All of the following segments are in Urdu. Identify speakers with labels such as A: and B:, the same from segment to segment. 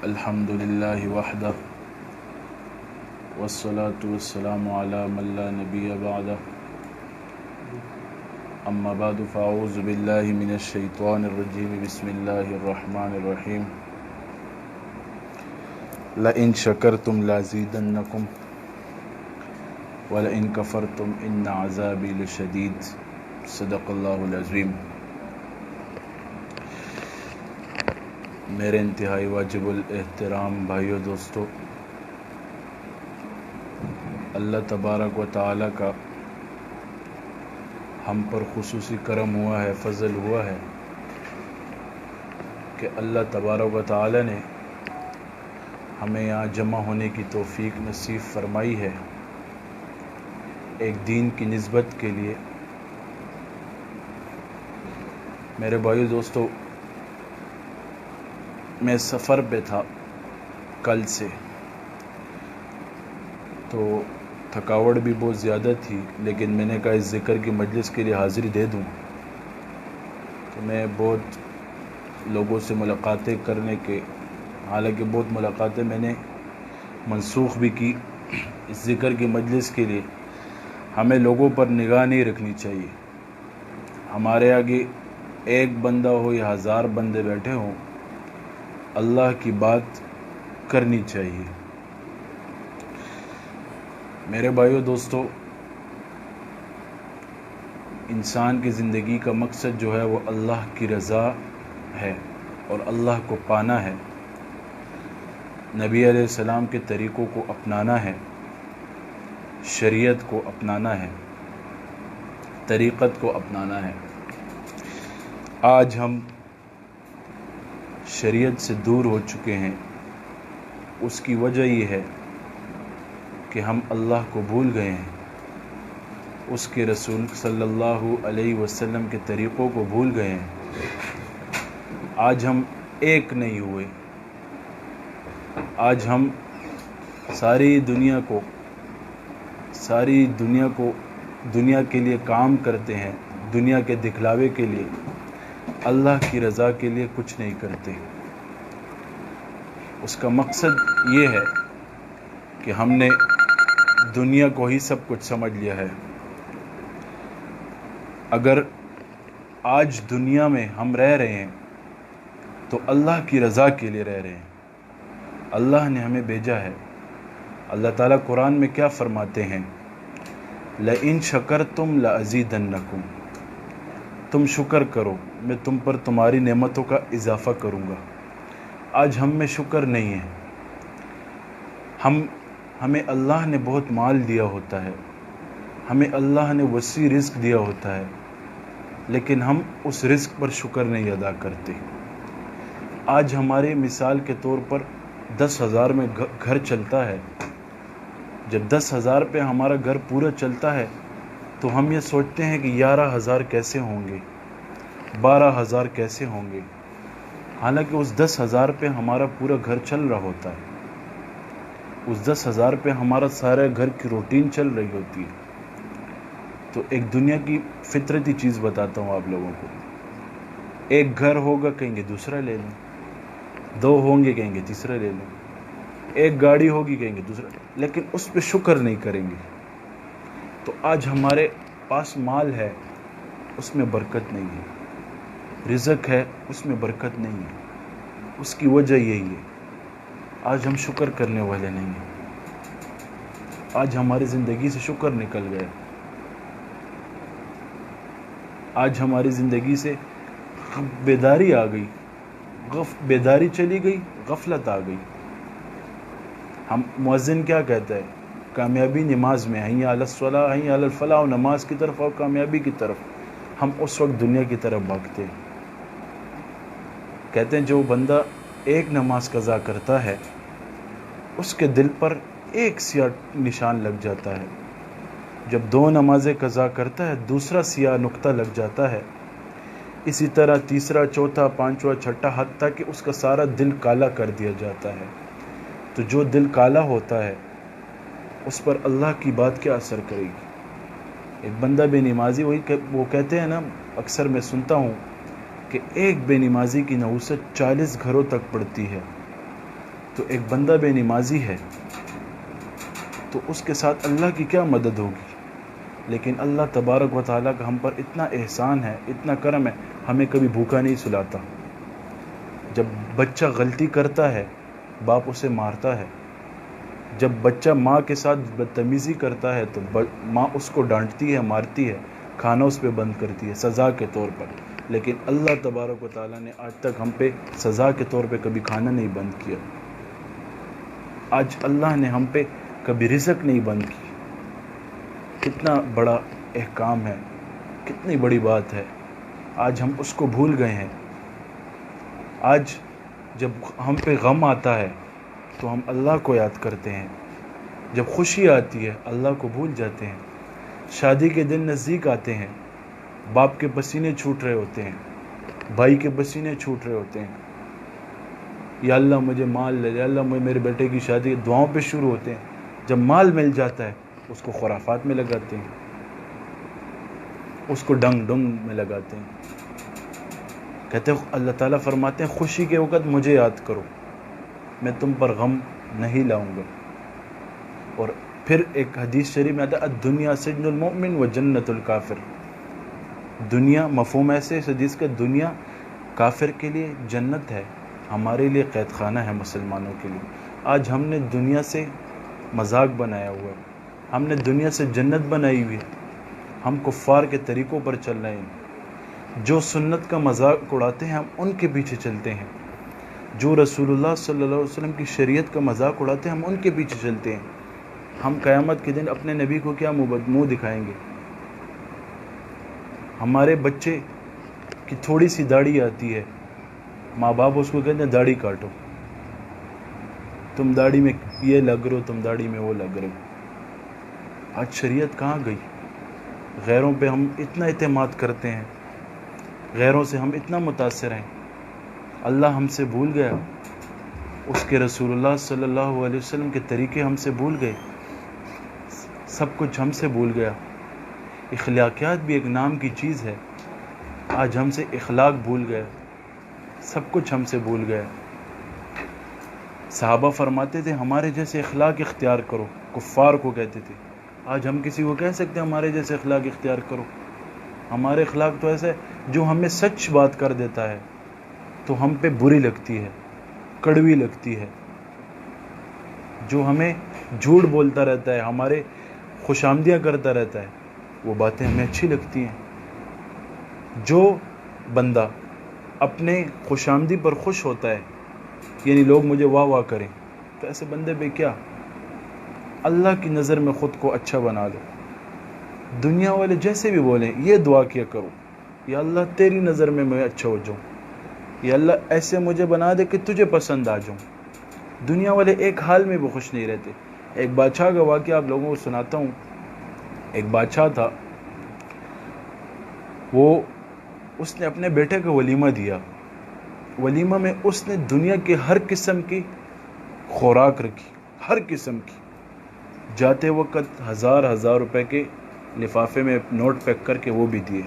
A: الحمد للہ وحدہ والصلاة والسلام علی من لا نبی بعدہ اما بعد فاعوذ باللہ من الشیطان الرجیم بسم اللہ الرحمن الرحیم لئن شکرتم لازیدنکم ولئن کفرتم ان عذابی لشدید صدق اللہ العظیم۔ میرے انتہائی واجب الاحترام بھائیو دوستو، اللہ تبارک و تعالی کا ہم پر خصوصی کرم ہوا ہے، فضل ہوا ہے کہ اللہ تبارک و تعالی نے ہمیں یہاں جمع ہونے کی توفیق نصیب فرمائی ہے ایک دین کی نسبت کے لیے۔ میرے بھائیو دوستو، میں سفر پہ تھا کل سے، تو تھکاوٹ بھی بہت زیادہ تھی، لیکن میں نے کہا اس ذکر کی مجلس کے لیے حاضری دے دوں۔ تو میں بہت لوگوں سے ملاقاتیں کرنے کے، حالانکہ بہت ملاقاتیں میں نے منسوخ بھی کی اس ذکر کی مجلس کے لیے۔ ہمیں لوگوں پر نگاہ نہیں رکھنی چاہیے، ہمارے آگے ایک بندہ ہو یا ہزار بندے بیٹھے ہوں، اللہ کی بات کرنی چاہیے۔ میرے بھائیو دوستو، انسان کی زندگی کا مقصد جو ہے وہ اللہ کی رضا ہے اور اللہ کو پانا ہے، نبی علیہ السلام کے طریقوں کو اپنانا ہے، شریعت کو اپنانا ہے، طریقت کو اپنانا ہے۔ آج ہم شریعت سے دور ہو چکے ہیں، اس کی وجہ یہ ہے کہ ہم اللہ کو بھول گئے ہیں، اس کے رسول صلی اللہ علیہ وسلم کے طریقوں کو بھول گئے ہیں۔ آج ہم ایک نہیں ہوئے، آج ہم ساری دنیا کو دنیا کے لیے کام کرتے ہیں، دنیا کے دکھلاوے کے لیے، اللہ کی رضا کے لیے کچھ نہیں کرتے۔ اس کا مقصد یہ ہے کہ ہم نے دنیا کو ہی سب کچھ سمجھ لیا ہے۔ اگر آج دنیا میں ہم رہ رہے ہیں تو اللہ کی رضا کے لیے رہ رہے ہیں، اللہ نے ہمیں بھیجا ہے۔ اللہ تعالیٰ قرآن میں کیا فرماتے ہیں؟ لئن شکرتم لازیدنکم، تم شکر کرو، میں تم پر تمہاری نعمتوں کا اضافہ کروں گا۔ آج ہم میں شکر نہیں ہے۔ ہمیں اللہ نے بہت مال دیا ہوتا ہے، ہمیں اللہ نے وسیع رزق دیا ہوتا ہے، لیکن ہم اس رزق پر شکر نہیں ادا کرتے۔ آج ہمارے مثال کے طور پر 10,000 میں گھر چلتا ہے، جب 10,000 پہ ہمارا گھر پورا چلتا ہے تو ہم یہ سوچتے ہیں کہ 11,000 کیسے ہوں گے، 12,000 کیسے ہوں گے، حالانکہ اس 10,000 پہ ہمارا پورا گھر چل رہا ہوتا ہے، اس 10,000 پہ ہمارا سارا گھر کی روٹین چل رہی ہوتی ہے۔ تو ایک دنیا کی فطرتی چیز بتاتا ہوں آپ لوگوں کو، ایک گھر ہوگا کہیں گے دوسرا لے لیں، 2 ہوں گے کہیں گے تیسرا لے لیں، ایک گاڑی ہوگی کہیں گے دوسرا، لیکن اس پہ شکر نہیں کریں گے۔ تو آج ہمارے پاس مال ہے، اس میں برکت نہیں ہے، رزق ہے، اس میں برکت نہیں ہے۔ اس کی وجہ یہی ہے، آج ہم شکر کرنے والے نہیں ہیں، آج ہماری زندگی سے شکر نکل گیا، آج ہماری زندگی سے بیداری آ گئی، بیداری چلی گئی، غفلت آ گئی۔ ہم مؤذن کیا کہتا ہے؟ کامیابی نماز میں، حی علی الصلاۃ حی علی الفلاح، اور نماز کی طرف اور کامیابی کی طرف۔ ہم اس وقت دنیا کی طرف بھاگتے ہیں۔ کہتے ہیں جو بندہ ایک نماز قضا کرتا ہے اس کے دل پر ایک سیاہ نشان لگ جاتا ہے، جب 2 نمازیں قضا کرتا ہے دوسرا سیاہ نقطہ لگ جاتا ہے، اسی طرح تیسرا، چوتھا، پانچواں، چھٹا، حتیٰ کہ اس کا سارا دل کالا کر دیا جاتا ہے۔ تو جو دل کالا ہوتا ہے اس پر اللہ کی بات کیا اثر کرے گی؟ ایک بندہ بے نمازی، وہ کہتے ہیں نا، اکثر میں سنتا ہوں کہ ایک بے نمازی کی نحوست 40 گھروں تک پڑتی ہے، تو ایک بندہ بے نمازی ہے تو اس کے ساتھ اللہ کی کیا مدد ہوگی؟ لیکن اللہ تبارک و تعالیٰ کا ہم پر اتنا احسان ہے، اتنا کرم ہے، ہمیں کبھی بھوکا نہیں سلاتا۔ جب بچہ غلطی کرتا ہے باپ اسے مارتا ہے، جب بچہ ماں کے ساتھ بدتمیزی کرتا ہے تو ماں اس کو ڈانٹتی ہے، مارتی ہے، کھانا اس پہ بند کرتی ہے سزا کے طور پر۔ لیکن اللہ تبارک و تعالیٰ نے آج تک ہم پہ سزا کے طور پہ کبھی کھانا نہیں بند کیا۔ آج اللہ نے ہم پہ کبھی رزق نہیں بند کی۔ کتنا بڑا احکام ہے، کتنی بڑی بات ہے، آج ہم اس کو بھول گئے ہیں۔ آج جب ہم پہ غم آتا ہے تو ہم اللہ کو یاد کرتے ہیں، جب خوشی آتی ہے اللہ کو بھول جاتے ہیں۔ شادی کے دن نزدیک آتے ہیں، باپ کے پسینے چھوٹ رہے ہوتے ہیں، بھائی کے پسینے چھوٹ رہے ہوتے ہیں، یا اللہ مجھے مال لے، یا اللہ مجھے میرے بیٹے کی شادی، دعاؤں پہ شروع ہوتے ہیں۔ جب مال مل جاتا ہے اس کو خرافات میں لگاتے ہیں، اس کو ڈنگ ڈنگ میں لگاتے ہیں۔ کہتے ہیں اللہ تعالیٰ فرماتے ہیں خوشی کے وقت مجھے یاد کرو، میں تم پر غم نہیں لاؤں گا۔ اور پھر ایک حدیث شریف میں آتا ہے الدنیا سجن المؤمن و جنت الکافر۔ دنیا مفہوم ایسے اس حدیث کا، دنیا کافر کے لیے جنت ہے، ہمارے لیے قید خانہ ہے مسلمانوں کے لیے۔ آج ہم نے دنیا سے مذاق بنایا ہوا ہے، ہم نے دنیا سے جنت بنائی ہوئی ہے، ہم کفار کے طریقوں پر چل رہے ہیں۔ جو سنت کا مذاق اڑاتے ہیں ہم ان کے پیچھے چلتے ہیں، جو رسول اللہ صلی اللہ علیہ وسلم کی شریعت کا مذاق اڑاتے ہیں ہم ان کے پیچھے چلتے ہیں۔ ہم قیامت کے دن اپنے نبی کو کیا منہ دکھائیں گے؟ ہمارے بچے کی تھوڑی سی داڑھی آتی ہے، ماں باپ اس کو کہتے ہیں داڑھی کاٹو، تم داڑھی میں یہ لگ رہے ہو، تم داڑھی میں وہ لگ رہے ہو۔ آج شریعت کہاں گئی؟ غیروں پہ ہم اتنا اعتماد کرتے ہیں، غیروں سے ہم اتنا متاثر ہیں، اللہ ہم سے بھول گیا، اس کے رسول اللہ صلی اللہ علیہ وسلم کے طریقے ہم سے بھول گئے، سب کچھ ہم سے بھول گیا۔ اخلاقیات بھی ایک نام کی چیز ہے، آج ہم سے اخلاق بھول گیا، سب کچھ ہم سے بھول گیا۔ صحابہ فرماتے تھے ہمارے جیسے اخلاق اختیار کرو، کفار کو کہتے تھے۔ آج ہم کسی کو کہہ سکتے ہیں ہمارے جیسے اخلاق اختیار کرو؟ ہمارے اخلاق تو ایسا ہے جو ہمیں سچ بات کر دیتا ہے تو ہم پہ بری لگتی ہے، کڑوی لگتی ہے، جو ہمیں جھوٹ بولتا رہتا ہے، ہمارے خوشامدیاں کرتا رہتا ہے، وہ باتیں ہمیں اچھی لگتی ہیں۔ جو بندہ اپنے خوشامدی پر خوش ہوتا ہے، یعنی لوگ مجھے واہ واہ کریں، تو ایسے بندے پہ کیا؟ اللہ کی نظر میں خود کو اچھا بنا لو۔ دنیا والے جیسے بھی بولیں یہ دعا کیا کرو، یا اللہ تیری نظر میں میں اچھا ہو جاؤں، یا اللہ ایسے مجھے بنا دے کہ تجھے پسند آ جاؤں۔ دنیا والے ایک حال میں بھی خوش نہیں رہتے۔ ایک بادشاہ کا واقعہ آپ لوگوں کو سناتا ہوں۔ ایک بادشاہ تھا، اس نے اپنے بیٹے کو ولیمہ دیا۔ ولیمہ میں اس نے دنیا کے ہر قسم کی خوراک رکھی، ہر قسم کی۔ جاتے وقت ہزار روپے کے لفافے میں نوٹ پیک کر کے وہ بھی دیے۔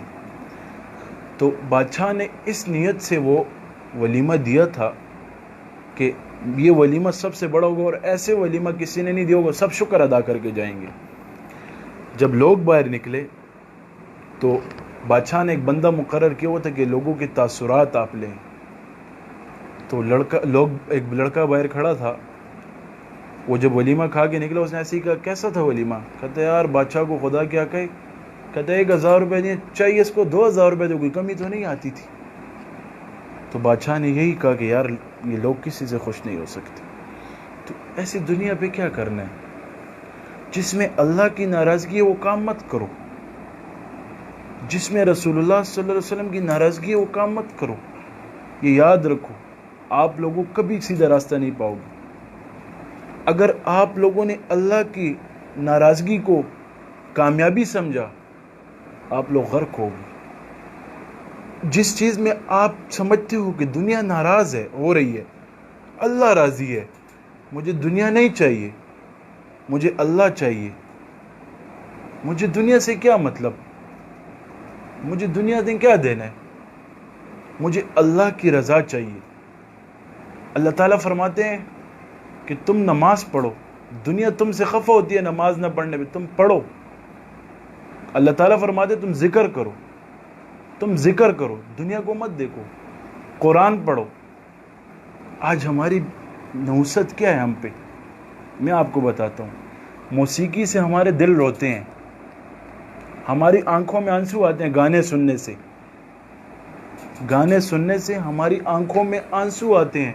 A: تو بادشاہ نے اس نیت سے وہ ولیمہ دیا تھا کہ یہ ولیمہ سب سے بڑا ہوگا، اور ایسے ولیمہ کسی نے نہیں دیا ہوگا، سب شکر ادا کر کے جائیں گے۔ جب لوگ باہر نکلے تو بادشاہ نے ایک بندہ مقرر کیا ہوا تھا کہ لوگوں کے تاثرات آپ لیں۔ تو ایک لڑکا باہر کھڑا تھا، وہ جب ولیمہ کھا کے نکلا اس نے ایسے ہی کہا کیسا تھا ولیمہ؟ کہتا ہے یار بادشاہ کو خدا کیا کہے، کہتا ہے 1000 روپے دیے، چاہیے اس کو 2000 روپے دے، کوئی کمی تو نہیں آتی تھی۔ تو بادشاہ نے یہی کہا کہ یار یہ لوگ کسی سے خوش نہیں ہو سکتے۔ تو ایسی دنیا پہ کیا کرنا ہے؟ جس میں اللہ کی ناراضگی ہے وہ کام مت کرو، جس میں رسول اللہ صلی اللہ علیہ وسلم کی ناراضگی ہے وہ کام مت کرو۔ یہ یاد رکھو، آپ لوگوں کبھی سیدھا راستہ نہیں پاؤ گے۔ اگر آپ لوگوں نے اللہ کی ناراضگی کو کامیابی سمجھا، آپ لوگ غرق ہو گے۔ جس چیز میں آپ سمجھتے ہو کہ دنیا ناراض ہے، ہو رہی ہے، اللہ راضی ہے، مجھے دنیا نہیں چاہیے، مجھے اللہ چاہیے، مجھے دنیا سے کیا مطلب، مجھے دنیا سے کیا دینا ہے، مجھے اللہ کی رضا چاہیے۔ اللہ تعالیٰ فرماتے ہیں کہ تم نماز پڑھو. دنیا تم سے خفا ہوتی ہے نماز نہ پڑھنے پہ, تم پڑھو. اللہ تعالیٰ فرماتے تم ذکر کرو, تم ذکر کرو, دنیا کو مت دیکھو, قرآن پڑھو. آج ہماری نحوست کیا ہے ہم پہ, میں آپ کو بتاتا ہوں. موسیقی سے ہمارے دل روتے ہیں, ہماری آنکھوں میں آنسو آتے ہیں گانے سننے سے. گانے سننے سے ہماری آنکھوں میں آنسو آتے ہیں.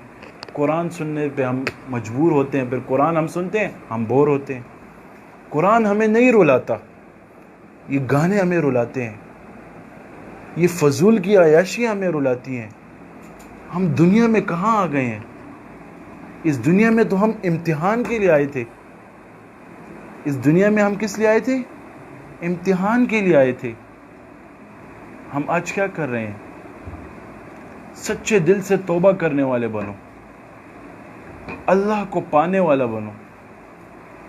A: قرآن سننے پہ ہم مجبور ہوتے ہیں, پھر قرآن ہم سنتے ہیں, ہم بور ہوتے ہیں. قرآن ہمیں نہیں رلاتا, یہ گانے ہمیں رلاتے ہیں, یہ فضول کی عیاشیاں ہمیں رلاتی ہیں. ہم دنیا میں کہاں آ گئے ہیں؟ اس دنیا میں تو ہم امتحان کے لیے آئے تھے. اس دنیا میں ہم کس لیے آئے تھے؟ امتحان کے لیے آئے تھے. ہم آج کیا کر رہے ہیں؟ سچے دل سے توبہ کرنے والے بنو, اللہ کو پانے والا بنو.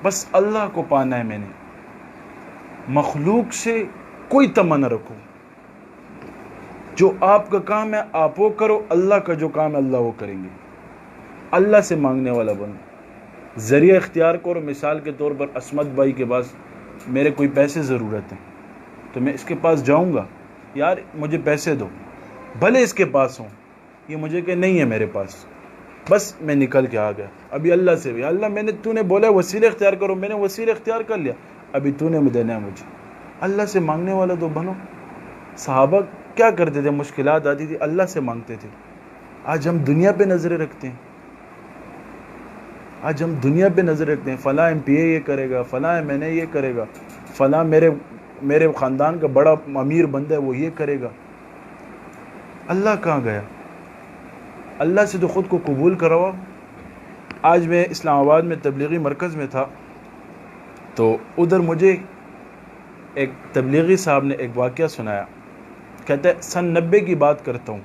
A: بس اللہ کو پانا ہے میں نے, مخلوق سے کوئی تمنا رکھو. جو آپ کا کام ہے آپ وہ کرو, اللہ کا جو کام ہے اللہ وہ کریں گے. اللہ سے مانگنے والا بنو, ذریعہ اختیار کرو. مثال کے طور پر عصمت بھائی کے پاس میرے کوئی پیسے ضرورت ہیں, تو میں اس کے پاس جاؤں گا, یار مجھے پیسے دو, بھلے اس کے پاس ہوں. یہ مجھے کہ نہیں ہے میرے پاس, بس میں نکل کے آ گیا. ابھی اللہ سے بھی, اللہ میں نے تو نے بولا وسیلہ اختیار کرو, میں نے وسیلہ اختیار کر لیا, ابھی تو نے دینا ہے مجھے. اللہ سے مانگنے والا تو بنو. صحابہ کیا کرتے تھے؟ مشکلات آتی تھی اللہ سے مانگتے تھے. آج ہم دنیا پہ نظریں رکھتے ہیں, آج ہم دنیا پہ نظر رکھتے ہیں. فلاں MP یہ کرے گا, فلاں MNA یہ کرے گا, فلاں میرے خاندان کا بڑا امیر بندہ ہے وہ یہ کرے گا. اللہ کہاں گیا؟ اللہ سے تو خود کو قبول کروا. آج میں اسلام آباد میں تبلیغی مرکز میں تھا, تو ادھر مجھے ایک تبلیغی صاحب نے ایک واقعہ سنایا. کہتا ہے سن 90 کی بات کرتا ہوں,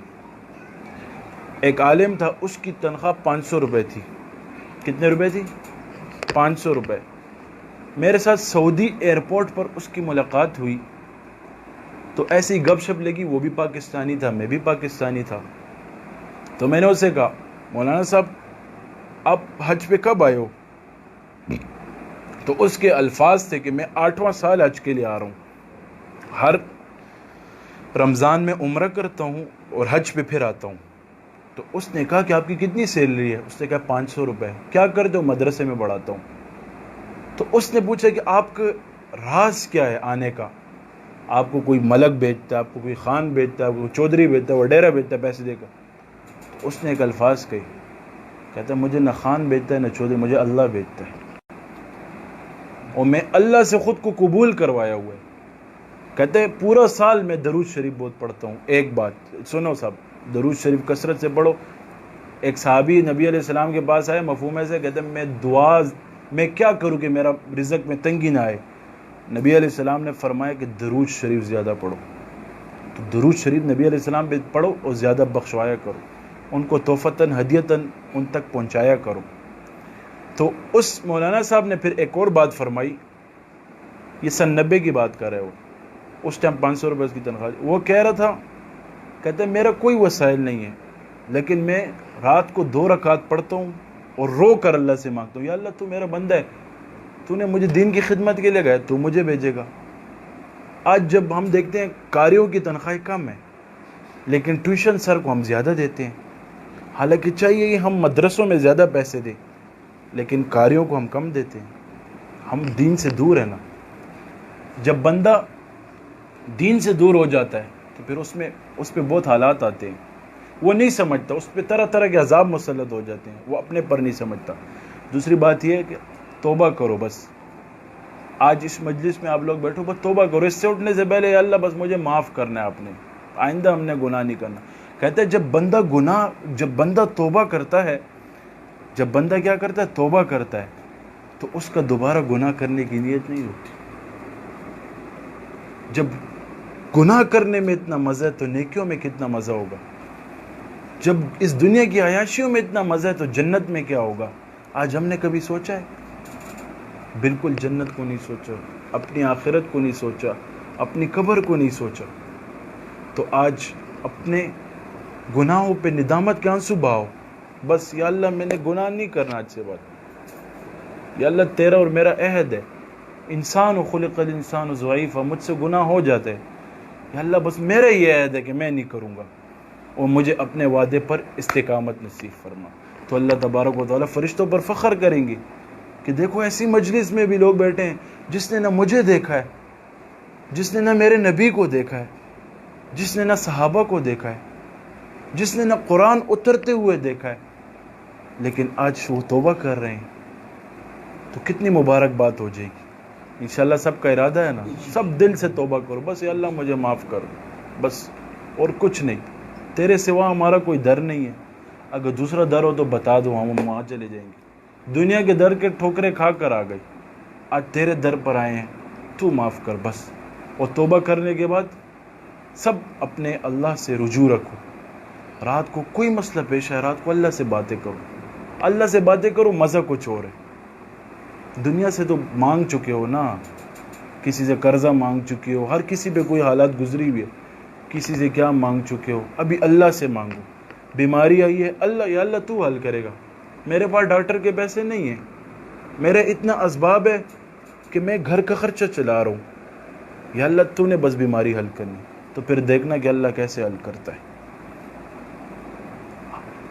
A: ایک عالم تھا, اس کی تنخواہ 500 روپے تھی. کتنے روپے تھی؟ 500 روپے. میرے ساتھ سعودی ایئرپورٹ پر اس کی ملاقات ہوئی, تو ایسی گپ شپ لگی. وہ بھی پاکستانی تھا, میں بھی پاکستانی تھا. تو میں نے اسے کہا مولانا صاحب آپ حج پہ کب آئے ہو؟ تو اس کے الفاظ تھے کہ میں 8واں سال حج کے لیے آ رہا ہوں, ہر رمضان میں عمرہ کرتا ہوں اور حج پہ پھر آتا ہوں. تو اس نے کہا کہ آپ کی کتنی سیلری ہے؟ اس نے کہا 500 روپے. کیا کرتے ہو؟ مدرسے میں پڑھاتا ہوں. تو اس نے پوچھا کہ آپ کا راز کیا ہے آنے کا؟ آپ کو کوئی ملک بیچتا ہے, آپ کو کوئی خان بیچتا ہے, آپ کو چودھری بیچتا ہے, وڈیرا بیچتا ہے پیسے دے کر؟ تو اس نے ایک الفاظ کہی, کہتا ہے مجھے نہ خان بیچتا ہے نہ چودھری, مجھے اللہ بیچتا ہے, اور میں اللہ سے خود کو قبول کروایا ہوا ہے. کہتے ہیں پورا سال میں درود شریف بہت پڑھتا ہوں. ایک بات سنو صاحب, درود شریف کثرت سے پڑھو. ایک صحابی نبی علیہ السلام کے پاس آئے مفہوم سے, کہتے ہیں میں کیا کروں کہ میرا رزق میں تنگی نہ آئے. نبی علیہ السلام نے فرمایا کہ درود شریف زیادہ پڑھو. تو درود شریف نبی علیہ السلام پہ پڑھو اور زیادہ بخشوایا کرو, ان کو تحفتاً ہدیتاً ان تک پہنچایا کرو. تو اس مولانا صاحب نے پھر ایک اور بات فرمائی. یہ سن 90 کی بات کر رہے ہو, اس ٹائم 500 روپے کی تنخواہ. وہ کہہ رہا تھا, کہتے ہیں میرا کوئی وسائل نہیں ہے, لیکن میں رات کو 2 رکعت پڑھتا ہوں اور رو کر اللہ سے مانگتا ہوں, یا اللہ تو میرا بندہ ہے, تو نے مجھے دین کی خدمت کے لیے گیا, تو مجھے بھیجے گا. آج جب ہم دیکھتے ہیں قاریوں کی تنخواہیں کم ہے, لیکن ٹیوشن سر کو ہم زیادہ دیتے ہیں. حالانکہ چاہیے کہ ہم مدرسوں میں زیادہ پیسے دیں, لیکن قاریوں کو ہم کم دیتے ہیں. ہم دین سے دور ہیں نا. جب بندہ دین سے دور ہو جاتا ہے تو پھر اس پہ بہت حالات آتے ہیں. وہ نہیں سمجھتا, اس پہ طرح طرح کے عذاب مسلط ہو جاتے ہیں, وہ اپنے پر نہیں سمجھتا. دوسری بات یہ ہے کہ توبہ کرو. بس آج اس مجلس میں آپ لوگ بیٹھو, بس توبہ کرو. اس سے اٹھنے سے پہلے یا اللہ بس مجھے معاف کرنا ہے, آپ نے آئندہ ہم نے گناہ نہیں کرنا. کہتے ہیں جب بندہ توبہ کرتا ہے, جب بندہ کیا کرتا ہے؟ توبہ کرتا ہے, تو اس کا دوبارہ گناہ کرنے کی نیت نہیں ہوتی. جب گناہ کرنے میں اتنا مزہ ہے تو نیکیوں میں کتنا مزہ ہوگا. جب اس دنیا کی عیاشیوں میں اتنا مزہ ہے تو جنت میں کیا ہوگا. آج ہم نے کبھی سوچا ہے؟ بالکل جنت کو نہیں سوچا, اپنی آخرت کو نہیں سوچا, اپنی قبر کو نہیں سوچا. تو آج اپنے گناہوں پہ ندامت کے آنسو بہاؤ. بس یا اللہ میں نے گناہ نہیں کرنا آج سے بعد, یا اللہ تیرا اور میرا عہد ہے، انسان و خلق الانسان ضعیفا، مجھ سے گناہ ہو جاتے ہیں، یا اللہ بس میرا یہ عہد ہے کہ میں نہیں کروں گا، اور مجھے اپنے وعدے پر استقامت نصیب فرما۔ تو اللہ تبارک و تعالیٰ فرشتوں پر فخر کریں گے کہ دیکھو ایسی مجلس میں بھی لوگ بیٹھے ہیں جس نے نہ مجھے دیکھا ہے، جس نے نہ میرے نبی کو دیکھا ہے، جس نے نہ صحابہ کو دیکھا ہے، جس نے نہ قرآن اترتے ہوئے دیکھا ہے، لیکن آج وہ توبہ کر رہے ہیں، تو کتنی مبارک بات ہو جائے گی۔ انشاءاللہ سب کا ارادہ ہے نا، سب دل سے توبہ کرو، بس یا اللہ مجھے معاف کر، بس اور کچھ نہیں، تیرے سوا ہمارا کوئی در نہیں ہے، اگر دوسرا در ہو تو بتا دو، ہم وہاں چلے جائیں گے۔ دنیا کے در کے ٹھوکریں کھا کر آ گئی، آج تیرے در پر آئے ہیں، تو معاف کر بس۔ اور توبہ کرنے کے بعد سب اپنے اللہ سے رجوع رکھو، رات کو کوئی مسئلہ پیش ہے، رات کو اللہ سے باتیں کرو، اللہ سے باتیں کرو، مزہ کچھ اور ہے۔ دنیا سے تو مانگ چکے ہو نا، کسی سے قرضہ مانگ چکے ہو، ہر کسی پہ کوئی حالات گزری ہوئی ہے، کسی سے کیا مانگ چکے ہو، ابھی اللہ سے مانگو۔ بیماری آئی ہے، اللہ یا اللہ تو حل کرے گا، میرے پاس ڈاکٹر کے پیسے نہیں ہیں، میرے اتنا اسباب ہے کہ میں گھر کا خرچہ چلا رہا ہوں، یا اللہ تو نے بس بیماری حل کرنی، تو پھر دیکھنا کہ اللہ کیسے حل کرتا ہے۔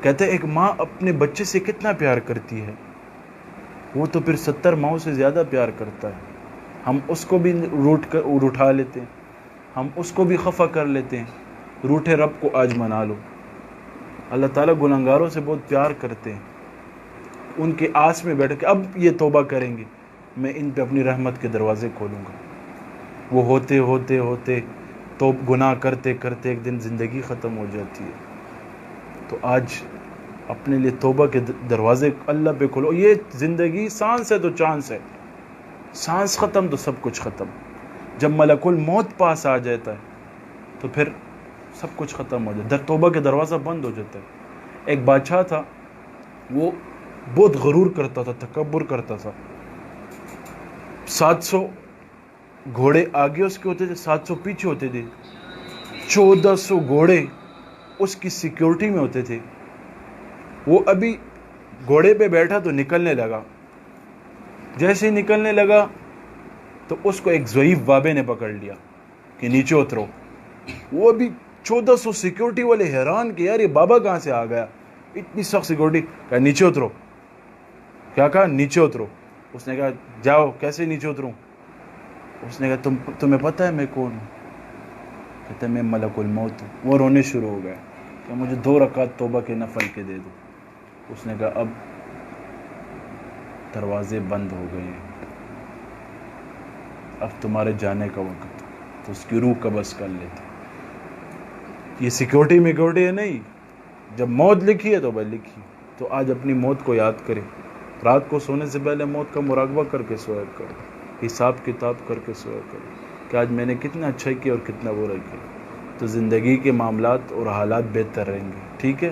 A: کہتے ہیں ایک ماں اپنے بچے سے کتنا پیار کرتی ہے، وہ تو پھر 70 ماؤں سے زیادہ پیار کرتا ہے۔ ہم اس کو بھی اٹھا لیتے ہیں، ہم اس کو بھی خفا کر لیتے ہیں، روٹھے رب کو آج منا لو۔ اللہ تعالیٰ گناہگاروں سے بہت پیار کرتے ہیں، ان کے آس میں بیٹھ کے اب یہ توبہ کریں گے، میں ان پہ اپنی رحمت کے دروازے کھولوں گا۔ وہ ہوتے ہوتے ہوتے تو گناہ کرتے کرتے ایک دن زندگی ختم ہو جاتی ہے۔ تو آج اپنے لیے توبہ کے دروازے اللہ پہ کھولو۔ یہ زندگی سانس ہے تو چانس ہے، سانس ختم تو سب کچھ ختم۔ جب ملک الموت پاس آ جاتا ہے تو پھر سب کچھ ختم ہو جاتا ہے، توبہ کے دروازہ بند ہو جاتا ہے۔ ایک بادشاہ تھا، وہ بہت غرور کرتا تھا، تکبر کرتا تھا۔ 700 گھوڑے آگے اس کے ہوتے تھے، 700 پیچھے ہوتے تھے، 1400 گھوڑے اس کی سیکیورٹی میں ہوتے تھے۔ وہ ابھی گھوڑے پہ بیٹھا تو نکلنے لگا، جیسے ہی نکلنے لگا تو اس کو ایک ضعیف بابے نے پکڑ لیا کہ نیچے اترو۔ وہ ابھی 1400 سیکیورٹی والے حیران کہ یار یہ بابا کہاں سے آ گیا، اتنی سخت سیکیورٹی، کہا نیچے اترو۔ کیا کہا؟ نیچے اترو۔ اس نے کہا جاؤ، کیسے نیچے اتروں؟ اس نے کہا تمہیں پتہ ہے میں کون ہوں؟ کہتا ہے میں ملک الموت ہوں۔ وہ رونے شروع ہو گیا کہ مجھے 2 رکعت توبہ کے نفل کے دے دو۔ اس نے کہا اب دروازے بند ہو گئے ہیں، اب تمہارے جانے کا وقت، تو اس کی روح قبض کر لیتے۔ یہ سیکیورٹی میکیورٹی ہے نہیں، جب موت لکھی ہے تو بھائی لکھی۔ تو آج اپنی موت کو یاد کرے، رات کو سونے سے پہلے موت کا مراقبہ کر کے سویا کرو، حساب کتاب کر کے سویا کرو کہ آج میں نے کتنا اچھا کیا اور کتنا برا کیا، تو زندگی کے معاملات اور حالات بہتر رہیں گے۔ ٹھیک ہے،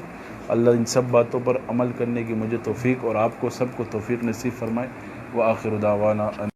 A: اللہ ان سب باتوں پر عمل کرنے کی مجھے توفیق اور آپ کو سب کو توفیق نصیب فرمائے۔ وآخر دعوانا